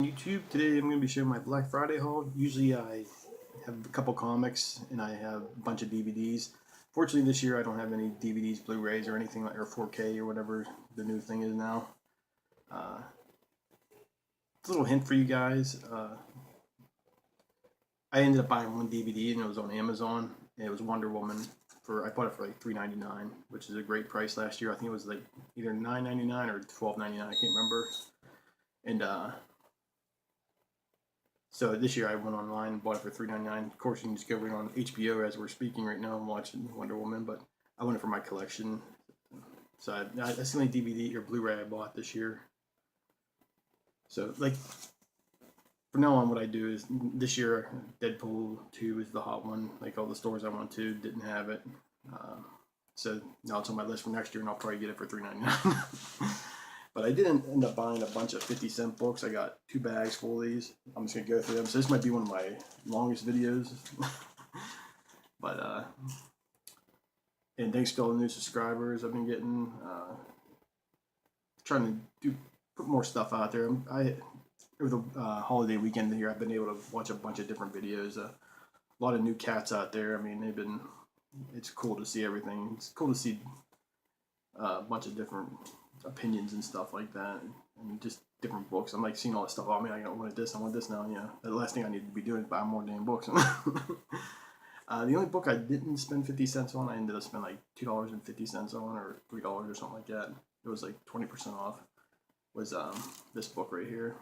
YouTube. Today I'm going to be showing my Black Friday haul. Usually I have a couple comics and I have a bunch of DVDs. Fortunately this year I don't have any DVDs, Blu-rays or anything like, or 4K or whatever the new thing is now. It's a little hint for you guys. I ended up buying one DVD and it was on Amazon. And it was Wonder Woman. I bought it for like $3.99, which is a great price last year. I think it was like either $9.99 or $12.99. I can't remember. And so this year I went online and bought it for $3.99. Of course, you can just go on HBO as we're speaking right now and watching Wonder Woman, but I want it for my collection. So that's the only DVD or Blu-ray I bought this year. So like from now on, what I do is this year Deadpool 2 is the hot one. Like all the stores I went to didn't have it. So now it's on my list for next year, and I'll probably get it for $3.99. But I didn't end up buying a bunch of 50-cent books. I got 2 bags full of these. I'm just going to go through them. So this might be one of my longest videos. But, and thanks to all the new subscribers I've been getting. Trying to put more stuff out there. Over the holiday weekend here, I've been able to watch a bunch of different videos. A lot of new cats out there. I mean, it's cool to see everything. It's cool to see a bunch of different opinions and stuff like that, and just different books. I'm like seeing all this stuff. Oh man, I want this. I want this now. Yeah, the last thing I need to be doing is buy more damn books. The only book I didn't spend 50 cents on, I ended up spending like $2.50 on, or $3 or something like that. It was like 20% off. Was this book right here.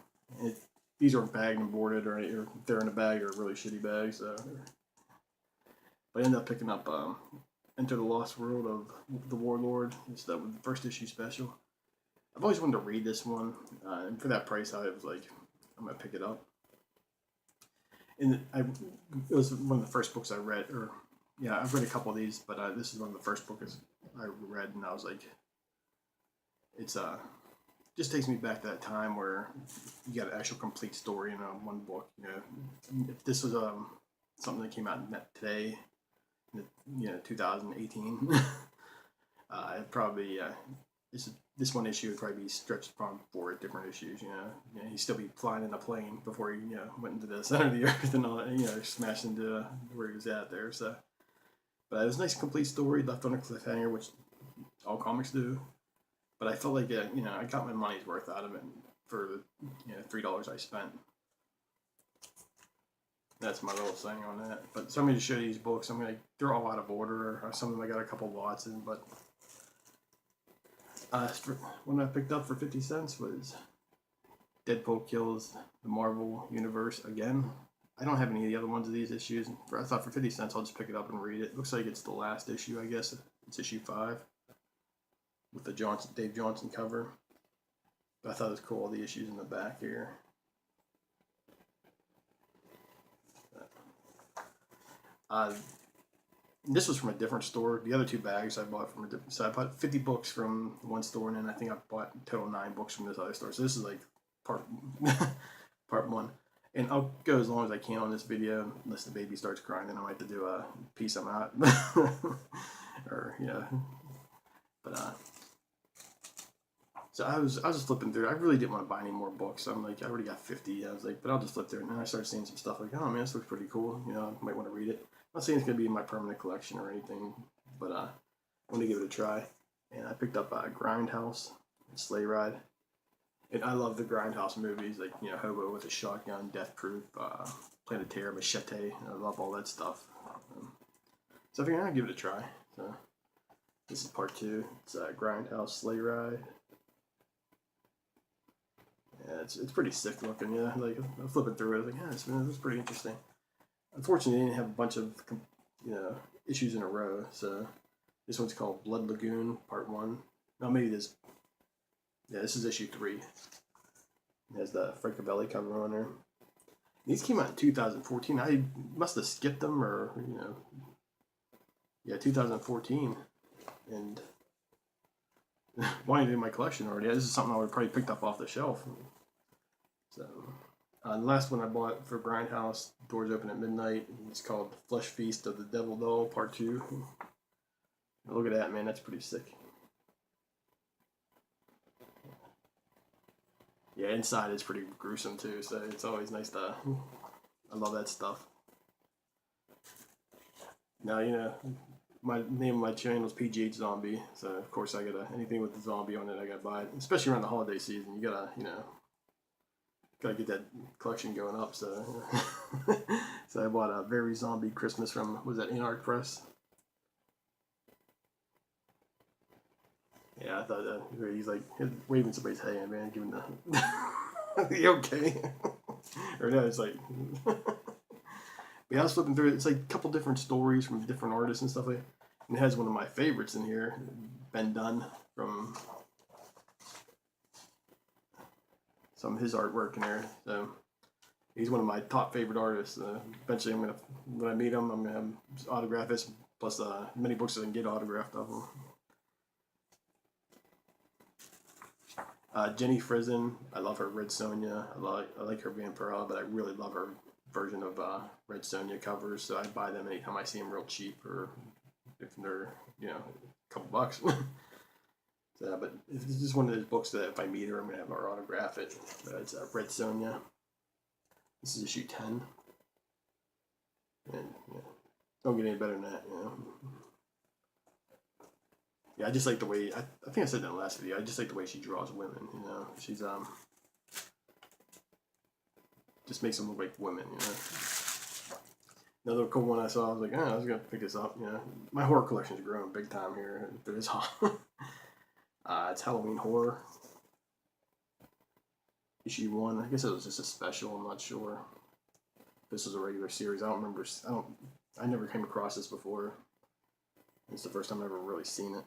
These aren't bagged and boarded, or if they're in a bag, or really shitty bags. But I ended up picking up Enter the Lost World of the Warlord. It's the first issue special. I've always wanted to read this one, and for that price, I was like, I'm gonna pick it up. And it was one of the first books I read, I've read a couple of these, but this is one of the first books I read, and I was like, it's just takes me back to that time where you got an actual complete story in one book. You know, if this was something that came out today, 2018. It probably this one issue would probably be stretched upon 4 different issues. He'd still be flying in a plane before he went into the center of the earth and all that. Smashed into where he was at there. So, but it was a nice complete story left on a cliffhanger, which all comics do. But I felt like I got my money's worth out of it for the $3 I spent. That's my little thing on that. But so I'm going to show you these books. They're all out of order. Some of them I got a couple lots in, but one I picked up for 50 cents was Deadpool Kills the Marvel Universe Again. I don't have any of the other ones of these issues. I thought for 50 cents I'll just pick it up and read it. Looks like it's the last issue, I guess. It's issue 5 with the Dave Johnson cover. But I thought it was cool, all the issues in the back here. This was from a different store. The other 2 bags I bought from so I bought 50 books from one store, and then I think I bought total 9 books from this other store. So this is like part 1. And I'll go as long as I can on this video, unless the baby starts crying, then I might have to do a piece I'm out. Or but so I was just flipping through. I really didn't want to buy any more books. I'm like, I already got 50. I was like, but I'll just flip through. And then I started seeing some stuff like, oh man, this looks pretty cool. I might want to read it. I'm not saying it's gonna be in my permanent collection or anything, but I want to give it a try. And I picked up Grindhouse and Sleigh Ride. And I love the Grindhouse movies, like Hobo with a Shotgun, Death Proof, Planet Terror, Machete. I love all that stuff. So I figured I'd give it a try. So this is part 2. It's Grindhouse Sleigh Ride. Yeah, it's pretty sick looking. Yeah, like I'm flipping through it. I was like, yeah, it's pretty interesting. Unfortunately, they didn't have a bunch of issues in a row. So this one's called Blood Lagoon Part 1. No, maybe this. Yeah, this is issue 3. It has the Francaveli cover on there. These came out in 2014. I must have skipped them, or 2014, and wanted it in my collection already. This is something I would probably picked up off the shelf. So, the last one I bought for Grindhouse, doors open at midnight. It's called Flesh Feast of the Devil Doll Part 2. Look at that, man. That's pretty sick. Yeah, inside is pretty gruesome too, so it's always nice to. I love that stuff. Now my name of my channel is PGH Zombie, so of course I gotta anything with the zombie on it, I gotta buy it. Especially around the holiday season, you gotta get that collection going up. So so I bought a Very Zombie Christmas from was that Anarch Press. Yeah, I thought he's like waving somebody's hand, man, giving the you okay? Or no, it's like yeah, I was flipping through it. It's like a couple different stories from different artists and stuff like that. And it has one of my favorites in here, Ben Dunn, from some of his artwork in there. So he's one of my top favorite artists. Eventually, when I meet him, I'm gonna have autograph his plus many books I can get autographed of him. Jenny Frison, I love her Red Sonja. I like her Vampira, but I really love her version of Red Sonja covers. So I buy them anytime I see them real cheap, or if they're a couple bucks. So, but this is one of those books that if I meet her, I'm gonna have her autograph it. It's Red Sonja. This is issue 10, and don't get any better than that. Yeah, I just like the way I think I said that in the last video. I just like the way she draws women. She's just makes them look like women. Another cool one I saw. I was like, I was gonna pick this up. My horror collection's growing big time here. It is hot. It's Halloween Horror issue 1. I guess it was just a special. I'm not sure. This is a regular series. I don't remember. I never came across this before. It's the first time I've ever really seen it.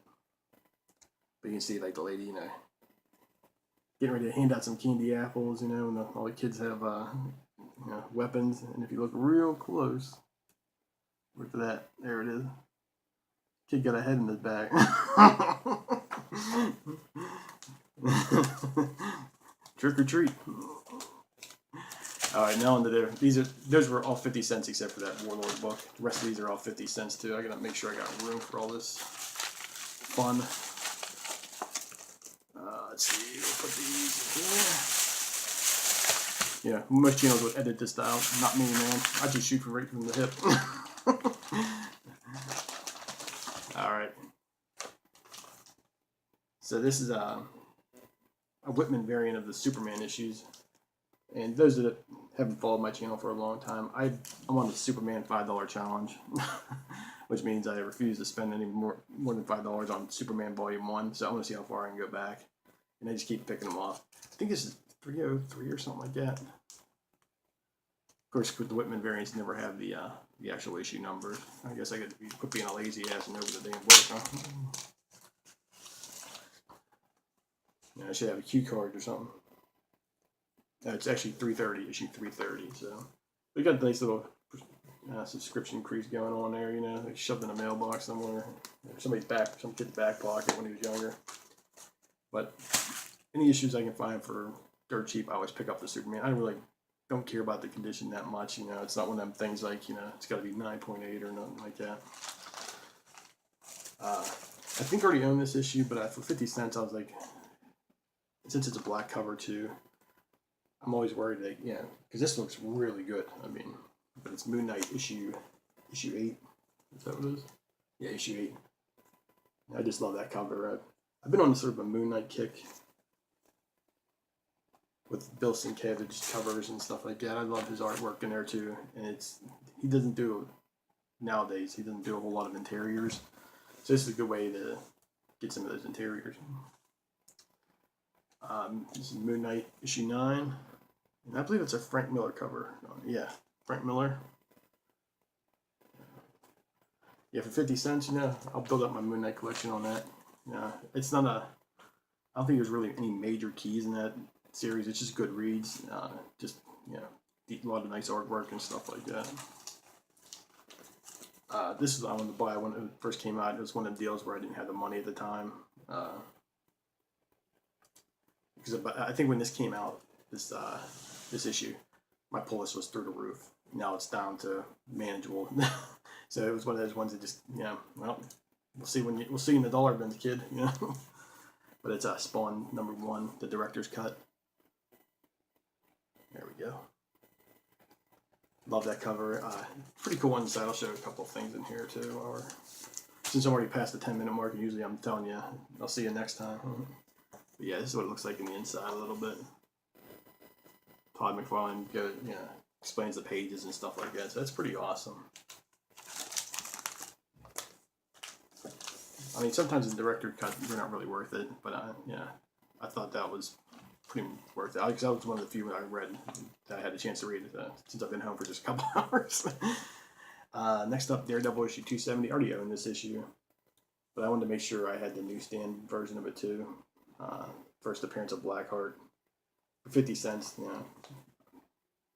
But you can see like the lady, getting ready to hand out some candy apples, and all the kids have weapons. And if you look real close, look at that. There it is. Kid got a head in his back. Trick or treat. All right, now on to those were all 50 cents except for that Warlord book. The rest of these are all 50 cents too. I gotta make sure I got room for all this fun. Let's see, we'll put these in here. Yeah, most channels would edit this style. Not me, man. I just shoot right from the hip. All right. So this is a Whitman variant of the Superman issues. And those that haven't followed my channel for a long time, I'm on the Superman $5 challenge, which means I refuse to spend any more than $5 on Superman Volume 1. So I want to see how far I can go back. And I just keep picking them off. I think this is 303 or something like that. Of course, with the Whitman variants, never have the actual issue numbers. I guess I could quit being a lazy ass and over the damn book, huh? I should have a cue card or something. It's actually 330, issue 330. So we got a nice little subscription crease going on there. Like shoved in a mailbox somewhere, some kid's back pocket when he was younger. But any issues I can find for dirt cheap, I always pick up the Superman. I really don't care about the condition that much. It's not one of them things like it's got to be 9.8 or nothing like that. I think I already own this issue, but for 50 cents, I was like, since it's a black cover too, I'm always worried that because this looks really good. But it's Moon Knight issue 8. Is that what it is? Yeah, issue 8. I just love that cover. I've been on sort of a Moon Knight kick with Bill Sienkiewicz covers and stuff like that. I love his artwork in there too, and he doesn't do nowadays. He doesn't do a whole lot of interiors, so this is a good way to get some of those interiors. This is Moon Knight issue 9, and I believe it's a Frank Miller cover. Yeah, Frank Miller. Yeah, for 50 cents, I'll build up my Moon Knight collection on that. It's not I don't think there's really any major keys in that series. It's just good reads. Just a lot of nice artwork and stuff like that. This is what I wanted to buy when it first came out. It was one of the deals where I didn't have the money at the time. Because I think when this came out, this issue, my pull list was through the roof. Now it's down to manageable. So it was one of those ones that just well, we'll see in the dollar bins, kid. But it's Spawn #1, the director's cut. we go. Love that cover. Pretty cool inside. I'll show you a couple of things in here too. Or since I'm already past the 10-minute mark, and usually I'm telling you, I'll see you next time. But yeah, this is what it looks like in the inside a little bit. Todd McFarlane explains the pages and stuff like that. So that's pretty awesome. I mean, sometimes the director cut, they're not really worth it, but yeah, I thought that was pretty worth it. Because that was one of the few I read that I had a chance to read since I've been home for just a couple hours. Next up, Daredevil issue 270. I already own this issue, but I wanted to make sure I had the newsstand version of it too. First appearance of Blackheart for 50 cents. You know,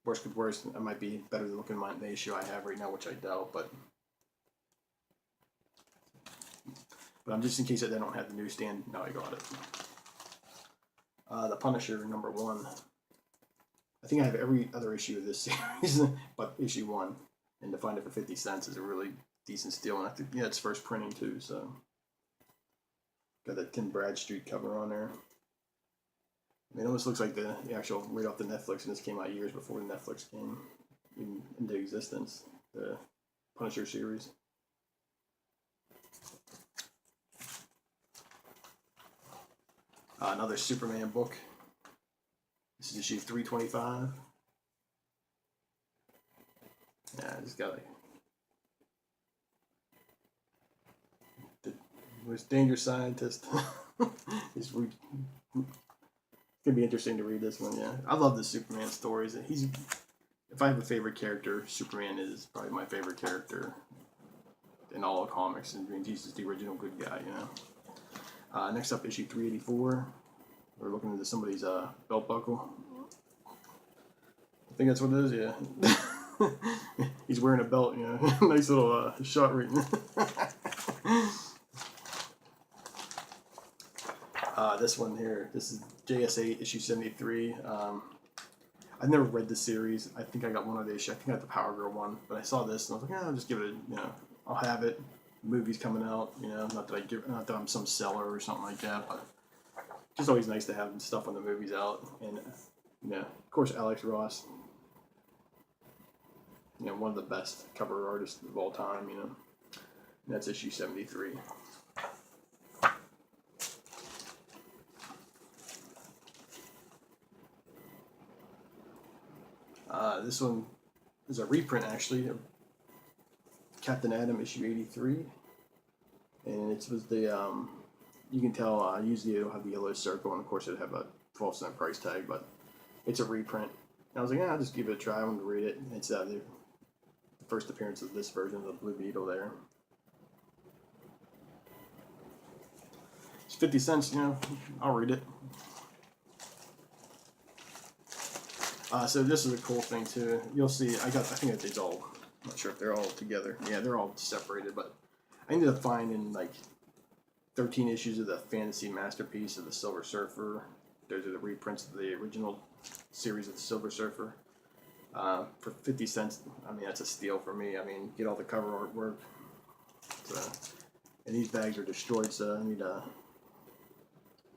worst could worst, it might be better than looking at the issue I have right now, which I doubt, but I'm just in case that they don't have the newsstand. No, I got it. The Punisher #1. I think I have every other issue of this series, but issue 1, and to find it for 50 cents is a really decent steal. And I think it's first printing too, so got that Tim Bradstreet cover on there. I mean, it almost looks like the actual right off the Netflix, and this came out years before the Netflix came into existence. The Punisher series. Another Superman book. This is issue 325. Yeah, I just got the most dangerous scientist. It's gonna be interesting to read this one. Yeah, I love the Superman stories. If I have a favorite character, Superman is probably my favorite character in all of comics. And he's just the original good guy, you know. Next up, issue 384. We're looking into somebody's belt buckle. I think that's what it is, yeah. He's wearing a belt, you know. Nice little shot right now. This one here, this is JS8, issue 73. I've never read the series. I think I got one of the issue. I think I got the Power Girl one, but I saw this and I was like, I'll just give it I'll have it. The movie's coming out, not that I'm some seller or something like that, but it's just always nice to have stuff when the movie's out. And of course, Alex Ross, one of the best cover artists of all time, and that's issue 73. This one is a reprint, actually, of Captain Atom issue 83, and it was the you can tell usually it'll have the yellow circle, and of course it'll have a 12-cent price tag, but it's a reprint. And I was like, I'll just give it a try. I want to read it. It's the first appearance of this version of the Blue Beetle there. It's 50 cents, I'll read it. So this is a cool thing too. You'll see, I think it's all, I'm not sure if they're all together. Yeah, they're all separated, but I ended up finding like 13 issues of the Fantasy Masterpiece of the Silver Surfer. Those are the reprints of the original series of the Silver Surfer. For 50 cents, I mean, that's a steal for me. I mean, get all the cover artwork. And these bags are destroyed, so I need to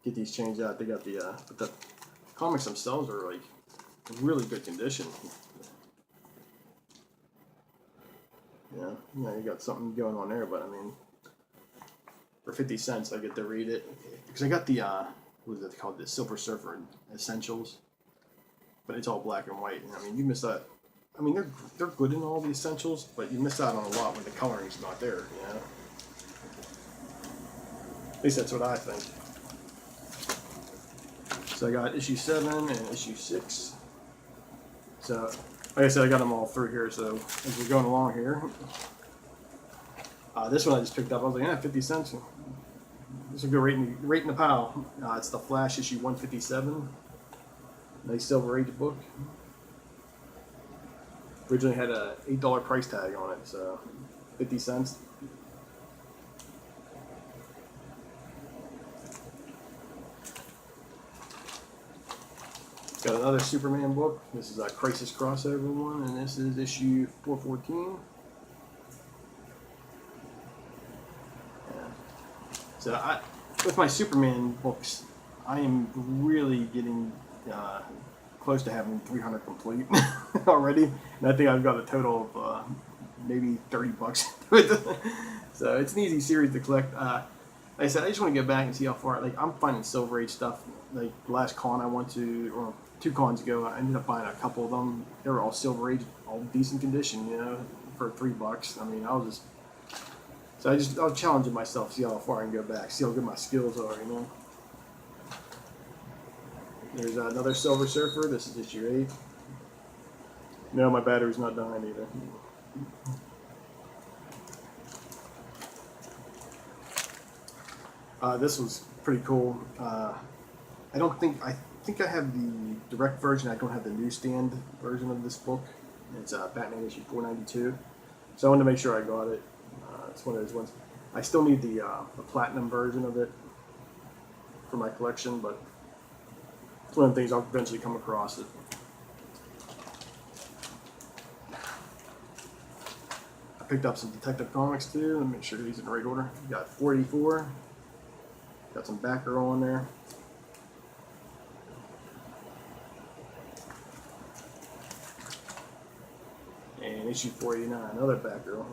get these changed out. They got but the comics themselves are like really good condition. You got something going on there, but I mean, for 50 cents, I get to read it because I got the what is it called, the Silver Surfer Essentials, but it's all black and white. And I mean, you miss out. I mean, they're good in all the essentials, but you miss out on a lot when the coloring's not there. At least that's what I think. So I got issue 7 and issue 6. So, like I said, I got them all through here. So as we're going along here, this one I just picked up. I was like, 50 cents. This will go right in the pile. It's the Flash issue 157. Nice Silver Age book. Originally had a $8 price tag on it, so 50 cents. Got another Superman book. This is a Crisis crossover one, and this is issue 414. Yeah. So with my Superman books, I am really getting close to having 300 complete already, and I think I've got a total of maybe $30 with it. So it's an easy series to collect. Like I said, I just want to get back and see how far. Like I'm finding Silver Age stuff. Like the last con I went to, or 2 cons ago, I ended up buying a couple of them. They were all Silver Age, all decent condition, you know, for $3. I mean, I was challenging myself, see how far I can go back, see how good my skills are, you know. There's another Silver Surfer. This is issue 8. No, my battery's not dying either. This was pretty cool. I think I have the direct version. I don't have the newsstand version of this book. It's Batman issue 492. So I wanted to make sure I got it. It's one of those ones. I still need the platinum version of it for my collection, but it's one of the things I'll eventually come across it. I picked up some Detective Comics too. Let me make sure these in the right order. We got 484. Got some Batgirl in there. And issue 489, another Batgirl.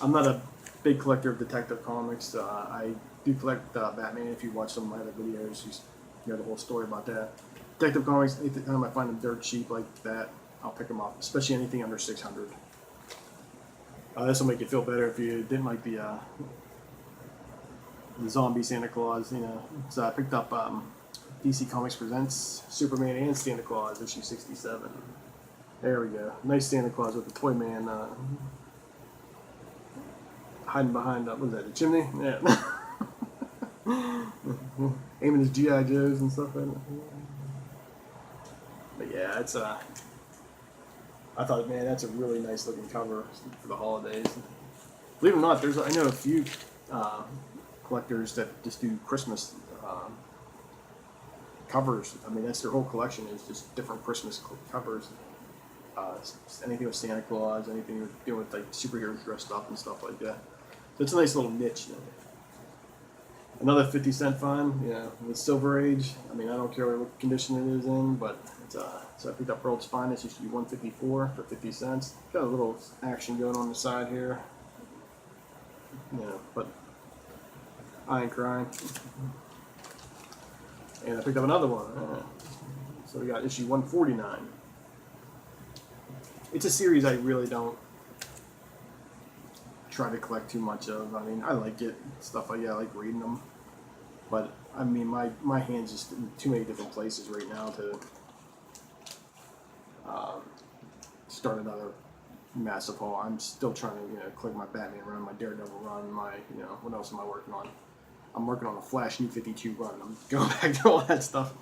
I'm not a big collector of Detective Comics. I do collect Batman. If you watch some of my other videos, you know the whole story about that. Detective Comics, anytime I find them dirt cheap like that, I'll pick them up, especially anything under 600. This will make you feel better if you didn't like the zombie Santa Claus, you know. So I picked up DC Comics Presents Superman and Santa Claus, issue 67. There we go. Nice Santa Claus with the toy man hiding behind, what was that, the chimney? Yeah. Aiming his G.I. Joes and stuff like that. But yeah, it's I thought, man, that's a really nice looking cover for the holidays. Believe it or not, I know a few collectors that just do Christmas covers. I mean, that's their whole collection is just different Christmas covers. Anything with Santa Claus, anything doing with like superheroes dressed up and stuff like that. So it's a nice little niche. You know. Another 50-cent find, yeah, with Silver Age. I mean, I don't care what condition it is in, but it's so I picked up World's Finest, issue 154 for 50 cents. Got a little action going on the side here. Yeah, but I ain't crying. And I picked up another one. So we got issue 149. It's a series I really don't try to collect too much of. I mean, I like it, stuff like that. I like reading them. But, I mean, my hand's just in too many different places right now to start another massive haul. I'm still trying to, collect my Batman run, my Daredevil run, my, what else am I working on? I'm working on a Flash New 52 run. I'm going back to all that stuff.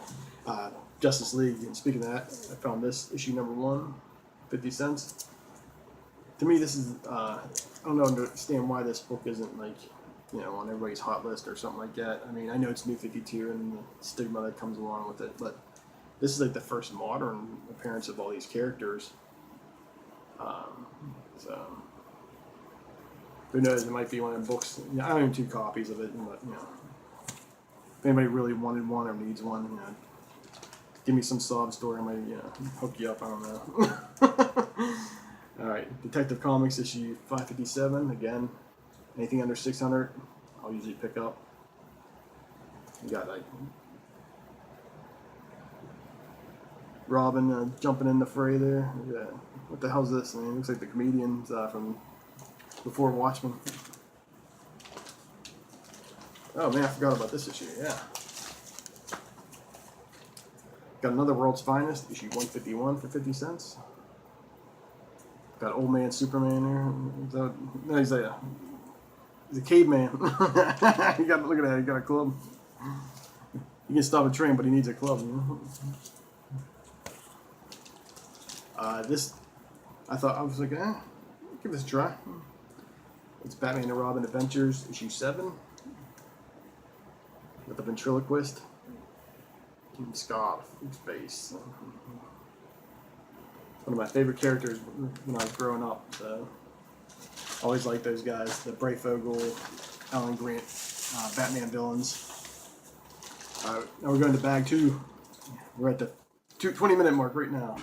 Justice League, and speaking of that, I found this, issue number 1, 50 cents. To me, this is, I don't understand why this book isn't, like, on everybody's hot list or something like that. I mean, I know it's New 52 and the stigma that comes along with it, but this is, like, the first modern appearance of all these characters. So, who knows, it might be one of the books. I own 2 copies of it, but, if anybody really wanted one or needs one, give me some sob story, I might, hook you up, I don't know. Alright, Detective Comics issue 557, again, anything under 600, I'll usually pick up. You got, like, Robin jumping in the fray there. Yeah. What the hell's this? I mean, it looks like the comedians from before Watchmen. Oh man, I forgot about this issue, yeah. Got another World's Finest, issue 151 for 50 cents. Got Old Man Superman there. No, he's a caveman. Look at that, he got a club. He can stop a train, but he needs a club. This, I was like, give this a try. It's Batman and Robin Adventures, issue 7. With the ventriloquist. And Scott in space. One of my favorite characters when I was growing up. So, always liked those guys. The Brayfogle, Alan Grant, Batman villains. Now we're going to bag 2. We're at the 20-minute mark right now.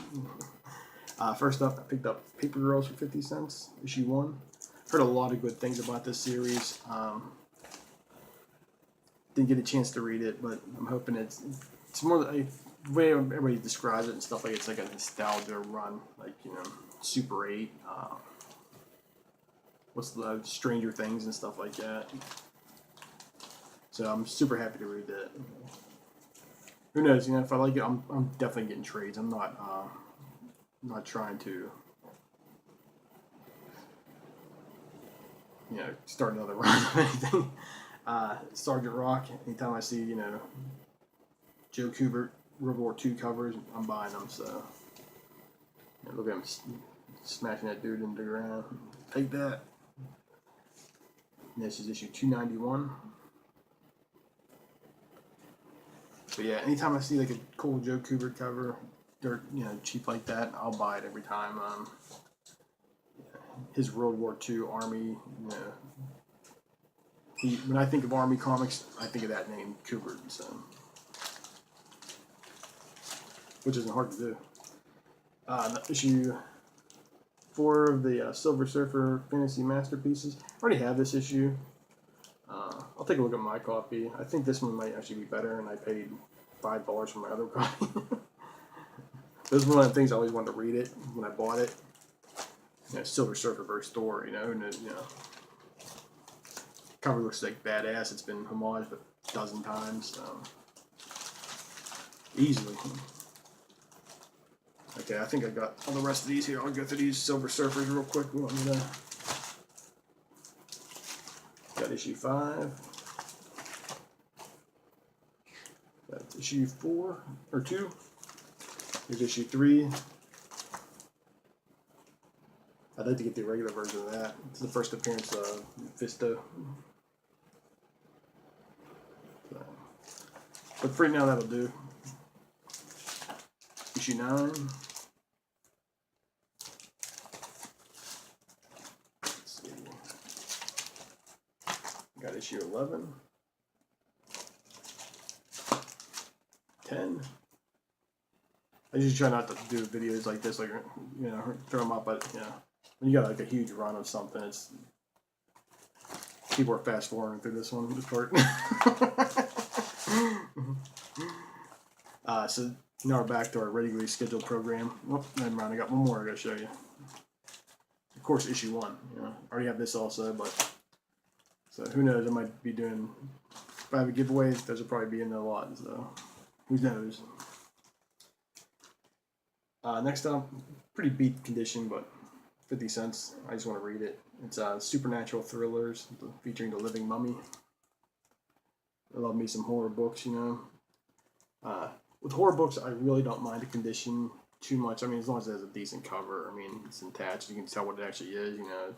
First up, I picked up Paper Girls for 50 cents, issue 1. Heard a lot of good things about this series. Didn't get a chance to read it, but I'm hoping it's more the way everybody describes it and stuff, like it's like a nostalgia run, like, you know, Super 8, what's the Stranger Things and stuff like that. So I'm super happy to read that. Who knows? You know, if I like it, I'm definitely getting trades. I'm not trying to, you know, start another run or anything. Sergeant Rock. Anytime I see, you know, Joe Kubert World War II covers, I'm buying them. So yeah, look at him smashing that dude into the ground. Take that. And this is issue 291. But yeah, anytime I see like a cool Joe Kubert cover, or, you know, cheap like that, I'll buy it every time. His World War II Army, you know, when I think of Army comics, I think of that name, Kubert. So, which isn't hard to do. Issue 4 of the Silver Surfer Fantasy Masterpieces. I already have this issue. I'll take a look at my copy. I think this one might actually be better, and I paid $5 for my other copy. This was one of the things I always wanted to read it when I bought it. You know, Silver Surfer versus Thor, you know, and you know, cover looks like badass. It's been homaged a dozen times, easily. Okay, I think I got all the rest of these here. I'll go through these Silver Surfers real quick. You want me to? Got issue 5. That's issue 4 or 2. Here's issue 3. I'd like to get the regular version of that. It's the first appearance of Vista. So, but for right now, that'll do. Issue 9. Let's see. Got issue 11. 10. I usually try not to do videos like this, like, you know, throw them up, but, you know, when you got like a huge run of something, it's people are fast forwarding through this part. So now we're back to our regularly scheduled program. Oh, never mind, I got one more I gotta show you. Of course, issue 1. You know, I already have this also, but so who knows? I might be doing. If I have a giveaway, those will probably be in there a lot. So who knows? Next up, pretty beat condition, but 50 cents. I just want to read it. It's Supernatural Thrillers featuring the Living Mummy. I love me some horror books, you know. With horror books, I really don't mind the condition too much. I mean, as long as it has a decent cover. I mean, it's attached. You can tell what it actually is, you know.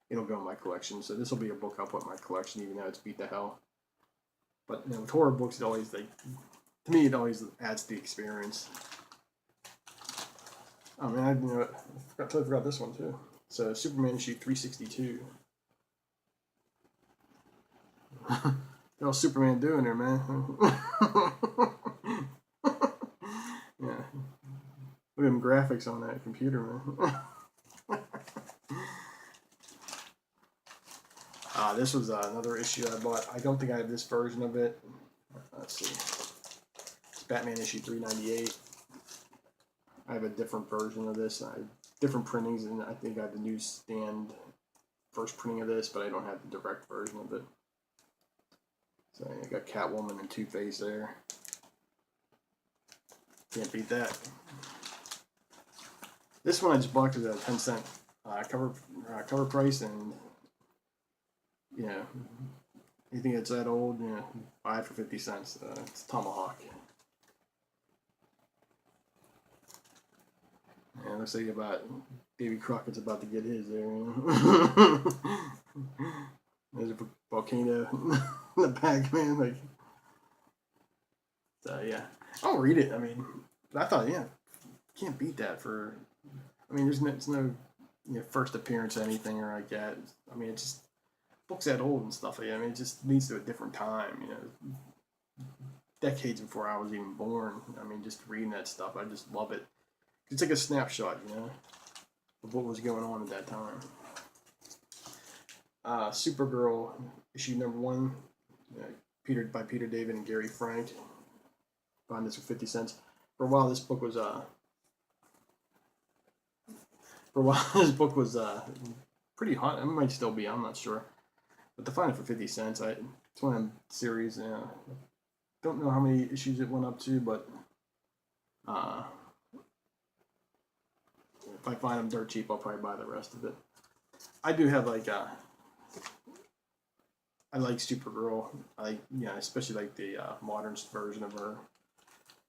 It'll go in my collection. So this will be a book I'll put in my collection, even though it's beat to hell. But, you know, with horror books, it always, like, to me, it always adds to the experience. Oh man, I totally forgot this one too. So Superman issue 362. How's Superman doing there, man? Yeah. Look at them graphics on that computer, man. This was another issue I bought. I don't think I have this version of it. Let's see. It's Batman issue 398. I have a different version of this. I have different printings, and I think I have the newsstand first printing of this, but I don't have the direct version of it. So I got Catwoman and Two-Face there. Can't beat that. This one I just bought because at a 10-cent cover price, and you know, anything that's that old, you know, buy it for 50 cents. It's Tomahawk. Yeah, looks like Davy Crockett's about to get his there. There's a volcano in the back, man. Like, so yeah, I'll read it. I mean, I thought, yeah, can't beat that for. I mean, it's no, you know, first appearance or anything or like that. I mean, it's just books that old and stuff. Like, I mean, it just leads to a different time. You know, decades before I was even born. I mean, just reading that stuff, I just love it. It's like a snapshot, you know, of what was going on at that time. Supergirl issue number 1, by Peter David and Gary Frank. Buying this for 50 cents. For a while, this book was pretty hot. It might still be. I'm not sure. But to find it for 50 cents, it's one of them series. Don't know how many issues it went up to, but if I find them dirt cheap, I'll probably buy the rest of it. I do have I like Supergirl. Especially like the modern version of her.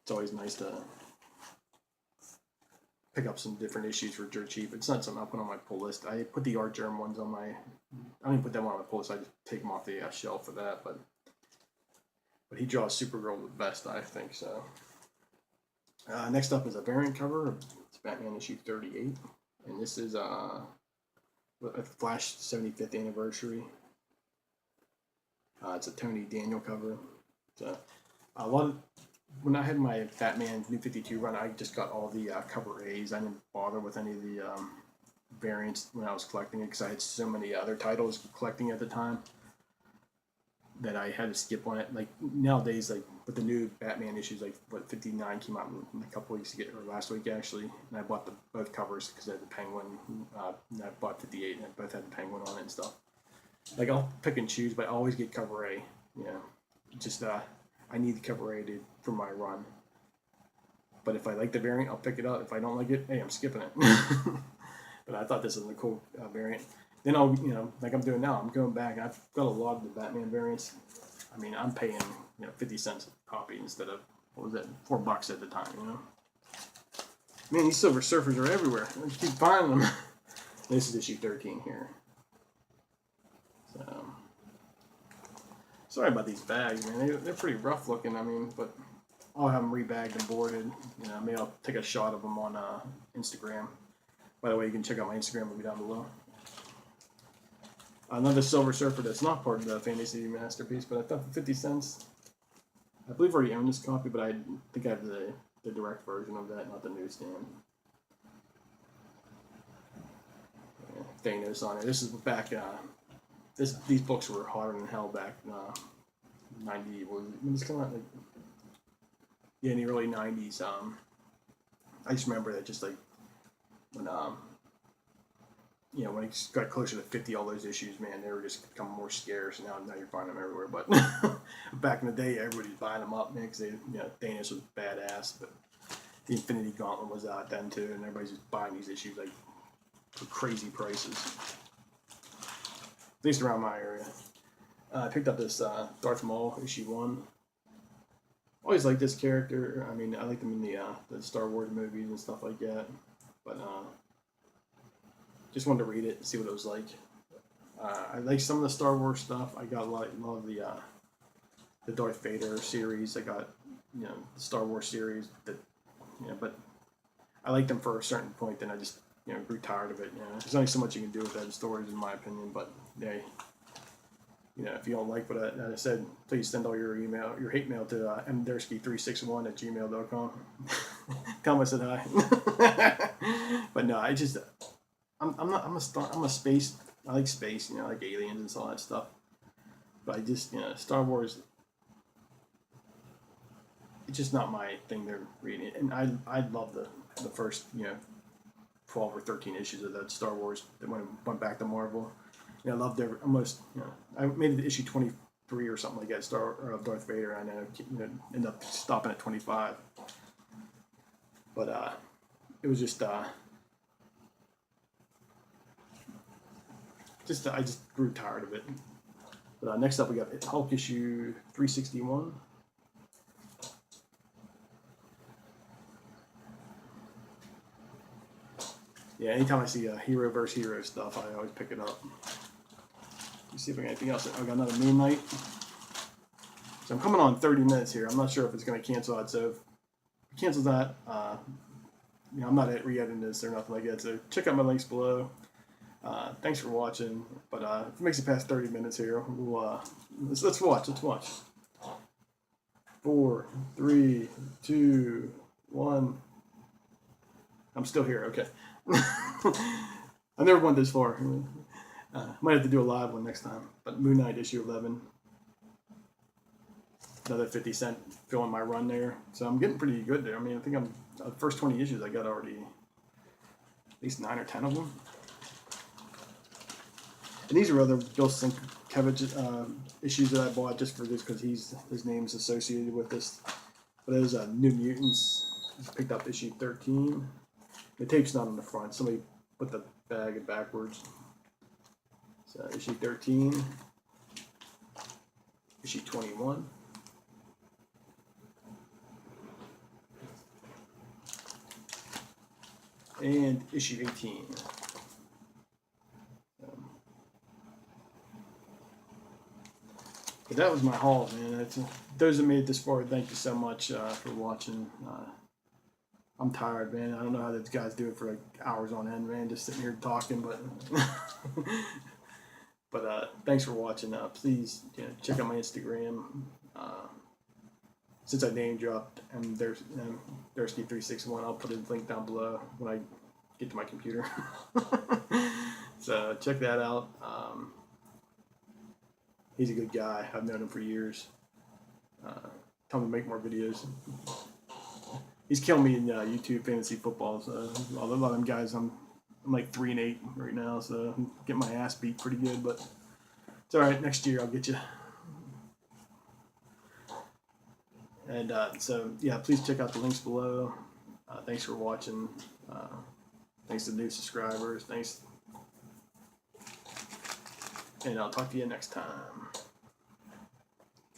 It's always nice to pick up some different issues for dirt cheap. It's not something I'll put on my pull list. I put the Art Germ ones on my. I don't put them on my pull list. I just take them off the shelf for that. But he draws Supergirl the best, I think. So next up is a variant cover. It's Batman issue 38, and this is a Flash 75th anniversary. It's a Tony Daniel cover. It's a lot of. When I had my Batman New 52 run, I just got all the cover A's. I didn't bother with any of the variants when I was collecting it because I had so many other titles collecting at the time that I had to skip on it. Like nowadays, like with the new Batman issues, like 59 came out in a couple weeks ago, or last week actually, and I bought both covers because I had the Penguin. And I bought 58, and I both had the Penguin on it and stuff. Like I'll pick and choose, but I always get cover A. You know, just I need the cover A for my run. But if I like the variant, I'll pick it up. If I don't like it, hey, I'm skipping it. But I thought this was a cool variant. Then I'll, like I'm doing now, I'm going back. I've got a lot of the Batman variants. I mean, I'm paying 50 cents a copy instead of, what was that, $4 at the time, Man, these Silver Surfers are everywhere. I just keep finding them. This is issue 13 here. So, sorry about these bags, man. They're pretty rough looking, I mean, but I'll have them rebagged and boarded. Maybe I'll take a shot of them on Instagram. By the way, you can check out my Instagram, will be down below. Another Silver Surfer that's not part of the Fantasy Masterpiece, but I thought for 50 cents. I believe I already own this copy, but I think I have the direct version of that, not the newsstand. Thanos on it. This is back. These books were harder than hell back 90. When this came out, in the early 90s. I just remember that just like when when it got closer to 50, all those issues, man, they were just becoming more scarce. Now you're finding them everywhere. But back in the day, everybody's buying them up, man, because Thanos was badass. But the Infinity Gauntlet was out then too, and everybody's just buying these issues like for crazy prices. At least around my area. I picked up this Darth Maul issue 1. Always liked this character. I mean, I liked him in the Star Wars movies and stuff like that. But just wanted to read it and see what it was like. I like some of the Star Wars stuff. I got a lot of the Darth Vader series. I got the Star Wars series but I liked them for a certain point. Then I just grew tired of it. There's only so much you can do with that in stories, in my opinion. But hey, if you don't like what I said, please send all your hate mail to mdersky361@gmail.com. Tell them I said hi. But no, I'm a space. I like space. I like aliens and all that stuff. But I just Star Wars. It's just not my thing to read. And I love the first 12 or 13 issues of that Star Wars that went back to Marvel. I loved almost. I made it to issue 23 or something like that. Of Darth Vader, and I ended up stopping at 25. But it was just I just grew tired of it. But next up, we got Hulk issue 361. Yeah, anytime I see hero versus hero stuff, I always pick it up. Let's see if I got anything else. I got another Moon Knight. So I'm coming on 30 minutes here. I'm not sure if it's going to cancel out. So if it cancels that, I'm not re-editing this or nothing like that. So check out my links below. Thanks for watching. But if it makes it past 30 minutes here, let's watch. 4, 3, 2, 1. I'm still here. Okay. I never went this far. Might have to do a live one next time. But Moon Knight issue 11. Another 50 cent filling my run there. So I'm getting pretty good there. I mean, I think I'm the first 20 issues I got already at least 9 or 10 of them. And these are other Bill Sienkiewicz issues that I bought just for this because his name's associated with this. But there's New Mutants. Just picked up issue 13. The tape's not on the front. Somebody put the bag backwards. So issue 13. Issue 21. And issue 18. But that was my haul, man. Those that made it this far, thank you so much for watching. I'm tired, man. I don't know how these guys do it for like hours on end, man. Just sitting here talking, but thanks for watching. Please check out my Instagram. Since I name dropped and there's Dursky361, I'll put a link down below when I get to my computer. So check that out. He's a good guy. I've known him for years. Tell him to make more videos. He's killing me in YouTube fantasy football. So a lot of them guys, I'm like 3-8 right now, so I'm getting my ass beat pretty good. But it's all right. Next year I'll get you. And so yeah, please check out the links below. Thanks for watching. Thanks to the new subscribers. Thanks. And I'll talk to you next time.